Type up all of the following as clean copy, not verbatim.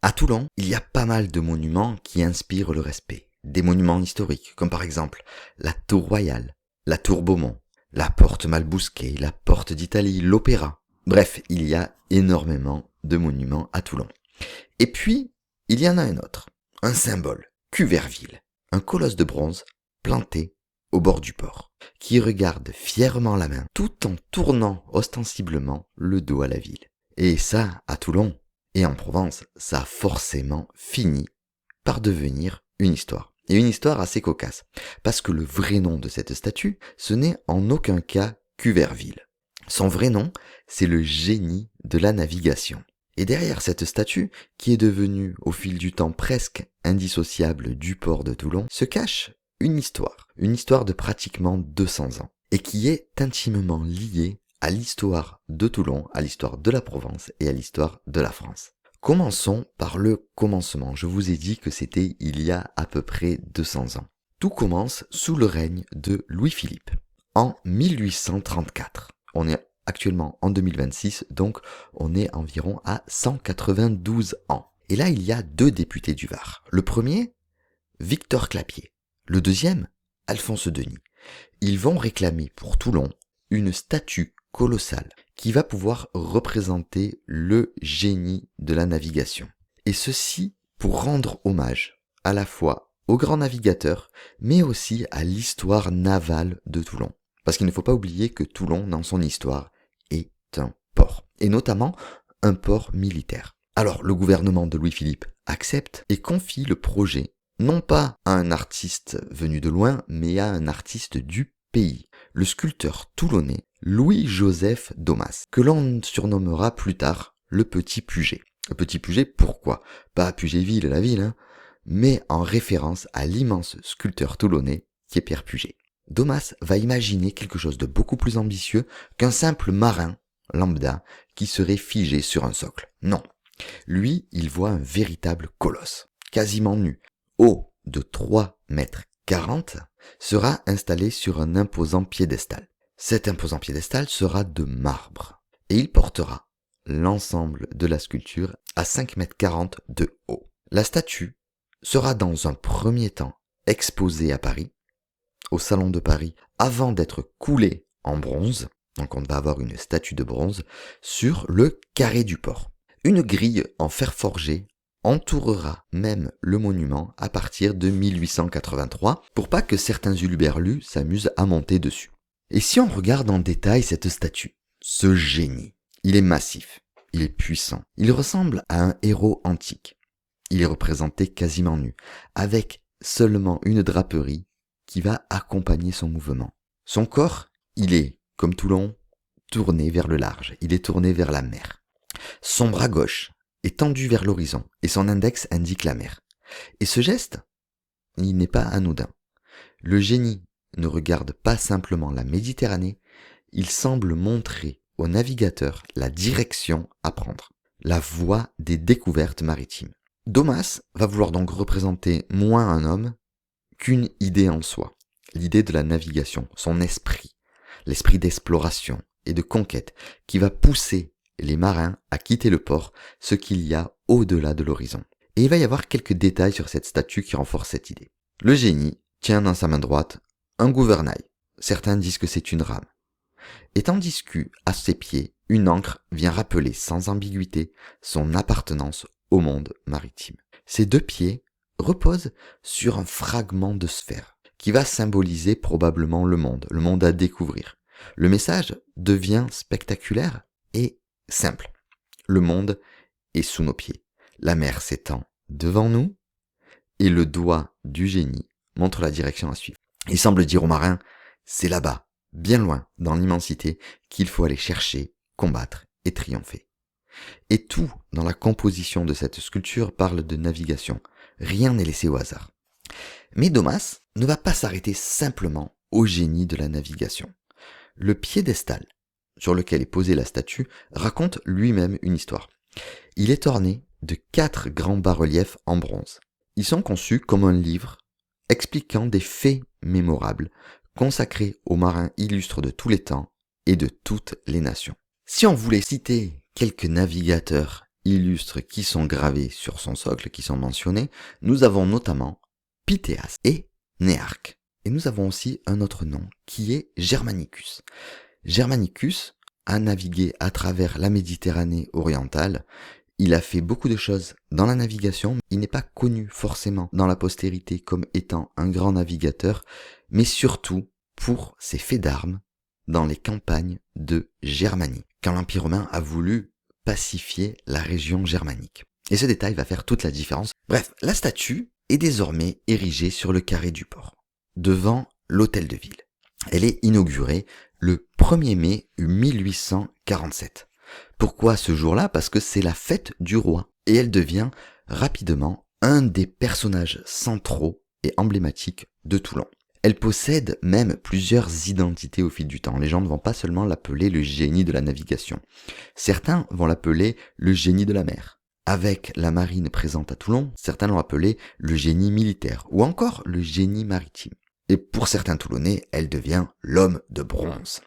À Toulon, il y a pas mal de monuments qui inspirent le respect. Des monuments historiques, comme par exemple la Tour Royale, la Tour Beaumont, la Porte Malbousquet, la Porte d'Italie, l'Opéra. Bref, il y a énormément de monuments à Toulon. Et puis, il y en a un autre, un symbole, Cuverville, un colosse de bronze planté au bord du port, qui regarde fièrement la main tout en tournant ostensiblement le dos à la ville. Et ça, à Toulon et en Provence, ça a forcément fini par devenir une histoire. Et une histoire assez cocasse, parce que le vrai nom de cette statue, ce n'est en aucun cas Cuverville. Son vrai nom, c'est le génie de la navigation. Et derrière cette statue, qui est devenue au fil du temps presque indissociable du port de Toulon, se cache une histoire de pratiquement 200 ans, et qui est intimement liée à l'histoire de Toulon, à l'histoire de la Provence et à l'histoire de la France. Commençons par le commencement. Je vous ai dit que c'était il y a à peu près 200 ans. Tout commence sous le règne de Louis-Philippe, en 1834. On est actuellement en 2026, donc on est environ à 192 ans. Et là, il y a 2 députés du Var. Le premier, Victor Clapier. Le deuxième, Alphonse Denis. Ils vont réclamer pour Toulon une statue colossale qui va pouvoir représenter le génie de la navigation. Et ceci pour rendre hommage à la fois aux grands navigateurs, mais aussi à l'histoire navale de Toulon. Parce qu'il ne faut pas oublier que Toulon, dans son histoire, est un port. Et notamment un port militaire. Alors le gouvernement de Louis-Philippe accepte et confie le projet, non pas à un artiste venu de loin, mais à un artiste du pays. Le sculpteur toulonnais Louis-Joseph Daumas, que l'on surnommera plus tard le Petit Puget. Le Petit Puget, pourquoi? Pas Pugetville, la ville, mais en référence à l'immense sculpteur toulonnais qui est Pierre Puget. Daumas va imaginer quelque chose de beaucoup plus ambitieux qu'un simple marin lambda qui serait figé sur un socle. Non. Lui, il voit un véritable colosse, quasiment nu, haut de 3 mètres 40, sera installé sur un imposant piédestal. Cet imposant piédestal sera de marbre et il portera l'ensemble de la sculpture à 5 mètres 40 de haut. La statue sera dans un premier temps exposée à Paris, au Salon de Paris, avant d'être coulée en bronze, donc on va avoir une statue de bronze, sur le carré du port. Une grille en fer forgé entourera même le monument à partir de 1883 pour pas que certains huluberlus s'amusent à monter dessus. Et si on regarde en détail cette statue, ce génie, il est massif, il est puissant, il ressemble à un héros antique. Il est représenté quasiment nu, avec seulement une draperie qui va accompagner son mouvement. Son corps, il est, comme Toulon, tourné vers le large, il est tourné vers la mer. Son bras gauche est tendu vers l'horizon et son index indique la mer. Et ce geste, il n'est pas anodin. Le génie ne regarde pas simplement la Méditerranée, il semble montrer au navigateur la direction à prendre, la voie des découvertes maritimes. Daumas va vouloir donc représenter moins un homme qu'une idée en soi, l'idée de la navigation, son esprit, l'esprit d'exploration et de conquête qui va pousser les marins à quitter le port, ce qu'il y a au-delà de l'horizon. Et il va y avoir quelques détails sur cette statue qui renforcent cette idée. Le génie tient dans sa main droite un gouvernail. Certains disent que c'est une rame. Et tandis qu'à ses pieds, une ancre vient rappeler sans ambiguïté son appartenance au monde maritime. Ses 2 pieds reposent sur un fragment de sphère qui va symboliser probablement le monde à découvrir. Le message devient spectaculaire et simple. Le monde est sous nos pieds. La mer s'étend devant nous et le doigt du génie montre la direction à suivre. Il semble dire aux marins, c'est là-bas, bien loin, dans l'immensité, qu'il faut aller chercher, combattre et triompher. Et tout dans la composition de cette sculpture parle de navigation. Rien n'est laissé au hasard. Mais Daumas ne va pas s'arrêter simplement au génie de la navigation. Le piédestal sur lequel est posée la statue raconte lui-même une histoire. Il est orné de 4 grands bas-reliefs en bronze. Ils sont conçus comme un livre expliquant des faits mémorables consacrés aux marins illustres de tous les temps et de toutes les nations. Si on voulait citer quelques navigateurs illustres qui sont gravés sur son socle, qui sont mentionnés, nous avons notamment Pythéas et Néarque. Et nous avons aussi un autre nom qui est Germanicus. Germanicus a navigué à travers la Méditerranée orientale. Il a fait beaucoup de choses dans la navigation. Il n'est pas connu forcément dans la postérité comme étant un grand navigateur, mais surtout pour ses faits d'armes dans les campagnes de Germanie, quand l'Empire romain a voulu pacifier la région germanique. Et ce détail va faire toute la différence. Bref, la statue est désormais érigée sur le carré du port, devant l'hôtel de ville. Elle est inaugurée le 1er mai 1847. Pourquoi ce jour-là? Parce que c'est la fête du roi. Et elle devient rapidement un des personnages centraux et emblématiques de Toulon. Elle possède même plusieurs identités au fil du temps. Les gens ne vont pas seulement l'appeler le génie de la navigation. Certains vont l'appeler le génie de la mer. Avec la marine présente à Toulon, certains l'ont appelé le génie militaire ou encore le génie maritime. Et pour certains Toulonnais, elle devient l'homme de bronze.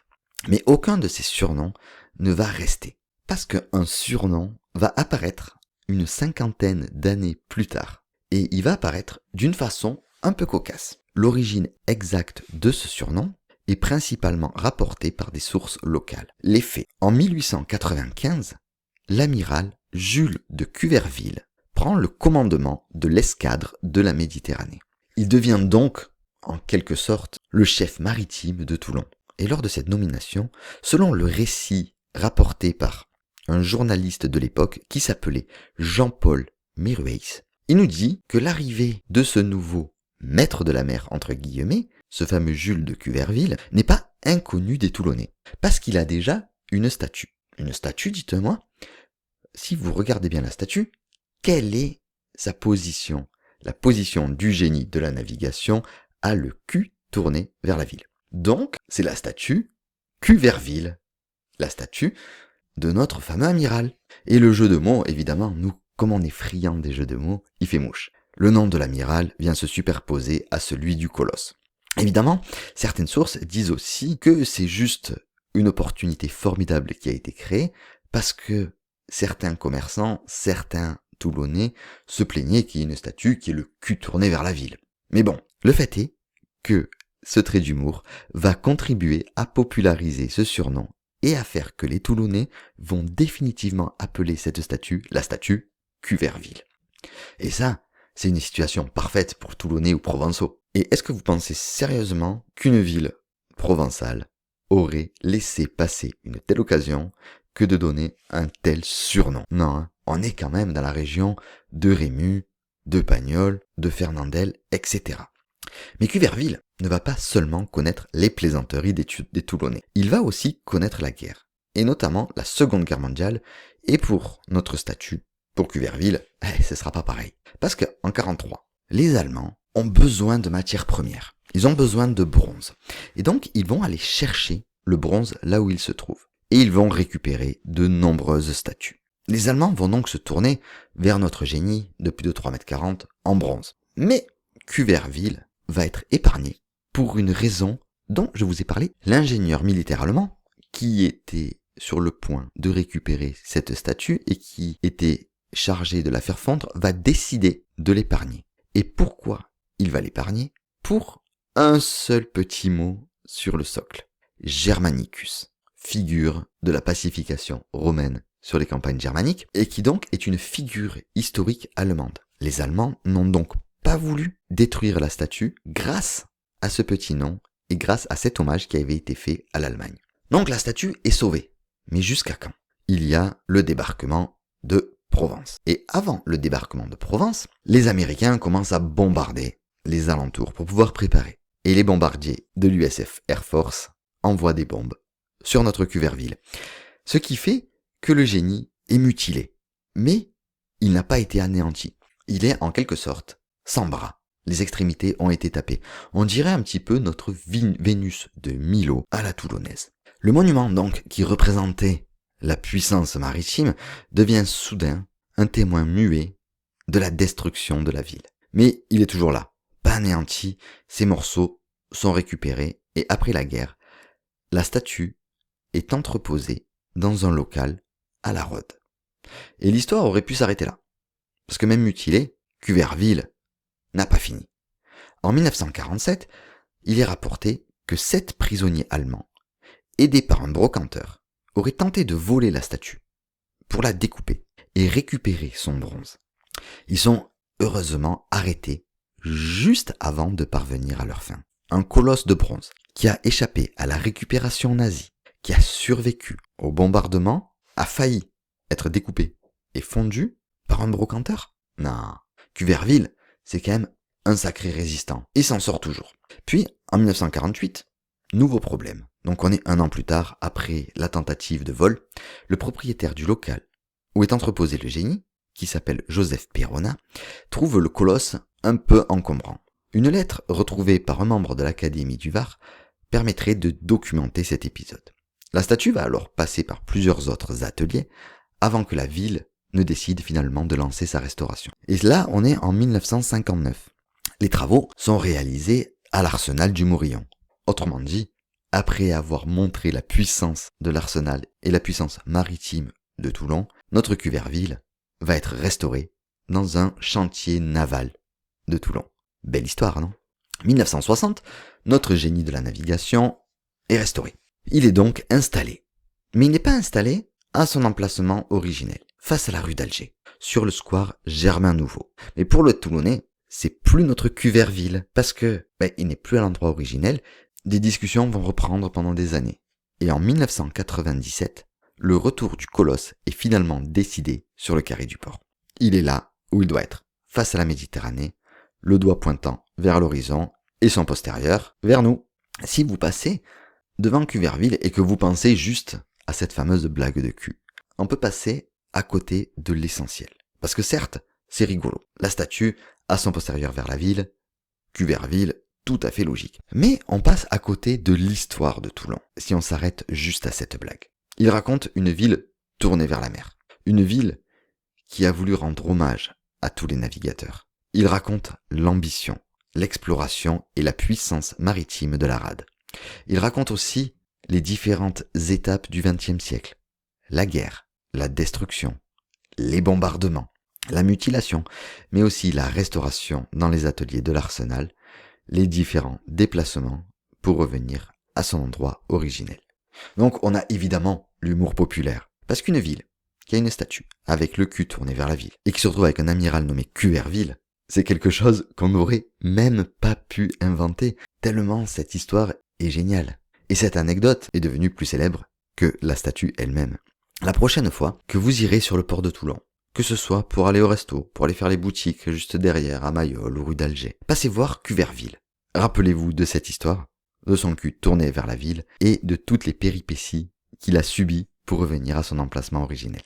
Mais aucun de ces surnoms ne va rester. Parce qu'un surnom va apparaître une 50aine d'années plus tard. Et il va apparaître d'une façon un peu cocasse. L'origine exacte de ce surnom est principalement rapportée par des sources locales. Les faits. En 1895, l'amiral Jules de Cuverville prend le commandement de l'escadre de la Méditerranée. Il devient donc, en quelque sorte, le chef maritime de Toulon. Et lors de cette nomination, selon le récit rapporté par un journaliste de l'époque qui s'appelait Jean-Paul Mérueis, il nous dit que l'arrivée de ce nouveau maître de la mer, entre guillemets, ce fameux Jules de Cuverville, n'est pas inconnu des Toulonnais, parce qu'il a déjà une statue. Une statue, dites-moi, si vous regardez bien la statue, quelle est sa position? La position du génie de la navigation a le cul tourné vers la ville. Donc, c'est la statue Cuverville, la statue de notre fameux amiral. Et le jeu de mots, évidemment, nous, comme on est friand des jeux de mots, il fait mouche. Le nom de l'amiral vient se superposer à celui du colosse. Évidemment, certaines sources disent aussi que c'est juste une opportunité formidable qui a été créée parce que certains commerçants, certains Toulonnais se plaignaient qu'il y ait une statue qui ait le cul tourné vers la ville. Mais bon, le fait est que ce trait d'humour va contribuer à populariser ce surnom et à faire que les Toulonnais vont définitivement appeler cette statue la statue Cuverville. Et ça, c'est une situation parfaite pour Toulonnais ou Provençaux. Et est-ce que vous pensez sérieusement qu'une ville provençale aurait laissé passer une telle occasion que de donner un tel surnom? Non, hein, on est quand même dans la région de Rému, de Pagnol, de Fernandel, etc. Mais Cuverville ne va pas seulement connaître les plaisanteries des Toulonnais. Il va aussi connaître la guerre, et notamment la Seconde Guerre mondiale, et pour notre statut, pour Cuverville, ce sera pas pareil. Parce qu'en 1943, les Allemands ont besoin de matières premières. Ils ont besoin de bronze. Et donc, ils vont aller chercher le bronze là où il se trouve. Et ils vont récupérer de nombreuses statues. Les Allemands vont donc se tourner vers notre génie de plus de 3,40 m en bronze. Mais Cuverville va être épargné pour une raison dont je vous ai parlé. L'ingénieur militaire allemand, qui était sur le point de récupérer cette statue et qui était chargé de la faire fondre, va décider de l'épargner. Et pourquoi il va l'épargner? Pour un seul petit mot sur le socle. Germanicus, figure de la pacification romaine sur les campagnes germaniques, et qui donc est une figure historique allemande. Les Allemands n'ont donc pas voulu détruire la statue grâce à ce petit nom et grâce à cet hommage qui avait été fait à l'Allemagne. Donc la statue est sauvée. Mais jusqu'à quand? Il y a le débarquement de Provence. Et avant le débarquement de Provence, les Américains commencent à bombarder les alentours pour pouvoir préparer. Et les bombardiers de l'USF Air Force envoient des bombes sur notre Cuverville. Ce qui fait que le génie est mutilé. Mais il n'a pas été anéanti. Il est en quelque sorte sans bras. Les extrémités ont été tapées. On dirait un petit peu notre Vénus de Milo à la toulonnaise. Le monument donc qui représentait la puissance maritime devient soudain un témoin muet de la destruction de la ville. Mais il est toujours là, pas anéanti, ses morceaux sont récupérés et après la guerre, la statue est entreposée dans un local à la Rhôde. Et l'histoire aurait pu s'arrêter là. Parce que même mutilé, Cuverville n'a pas fini. En 1947, il est rapporté que 7 prisonniers allemands, aidés par un brocanteur, auraient tenté de voler la statue pour la découper et récupérer son bronze. Ils sont heureusement arrêtés juste avant de parvenir à leur fin. Un colosse de bronze qui a échappé à la récupération nazie, qui a survécu au bombardement, a failli être découpé et fondu par un brocanteur? Non. Cuverville, c'est quand même un sacré résistant. Il s'en sort toujours. Puis, en 1948, nouveau problème. Donc on est 1 an plus tard, après la tentative de vol, le propriétaire du local où est entreposé le génie, qui s'appelle Joseph Perona, trouve le colosse un peu encombrant. Une lettre retrouvée par un membre de l'Académie du Var permettrait de documenter cet épisode. La statue va alors passer par plusieurs autres ateliers avant que la ville ne décide finalement de lancer sa restauration. Et là, on est en 1959. Les travaux sont réalisés à l'arsenal du Morillon. Autrement dit, après avoir montré la puissance de l'arsenal et la puissance maritime de Toulon, notre Cuverville va être restauré dans un chantier naval de Toulon. Belle histoire, non? 1960, notre génie de la navigation est restauré. Il est donc installé. Mais il n'est pas installé à son emplacement originel, face à la rue d'Alger, sur le square Germain Nouveau. Mais pour le Toulonnais, c'est plus notre Cuverville, parce que il n'est plus à l'endroit originel. Des discussions vont reprendre pendant des années. Et en 1997, le retour du colosse est finalement décidé sur le carré du port. Il est là où il doit être, face à la Méditerranée, le doigt pointant vers l'horizon et son postérieur vers nous. Si vous passez devant Cuverville et que vous pensez juste à cette fameuse blague de cul, on peut passer à côté de l'essentiel. Parce que certes, c'est rigolo. La statue a son postérieur vers la ville, Cuverville, tout à fait logique. Mais on passe à côté de l'histoire de Toulon, si on s'arrête juste à cette blague. Il raconte une ville tournée vers la mer. Une ville qui a voulu rendre hommage à tous les navigateurs. Il raconte l'ambition, l'exploration et la puissance maritime de la rade. Il raconte aussi les différentes étapes du XXe siècle. La guerre, la destruction, les bombardements, la mutilation, mais aussi la restauration dans les ateliers de l'arsenal, les différents déplacements pour revenir à son endroit originel. Donc on a évidemment l'humour populaire, parce qu'une ville qui a une statue avec le cul tourné vers la ville et qui se retrouve avec un amiral nommé Cuverville, c'est quelque chose qu'on n'aurait même pas pu inventer, tellement cette histoire est géniale. Et cette anecdote est devenue plus célèbre que la statue elle-même. La prochaine fois que vous irez sur le port de Toulon, que ce soit pour aller au resto, pour aller faire les boutiques juste derrière à Mayol ou rue d'Alger, passez voir Cuverville. Rappelez-vous de cette histoire, de son cul tourné vers la ville et de toutes les péripéties qu'il a subies pour revenir à son emplacement originel.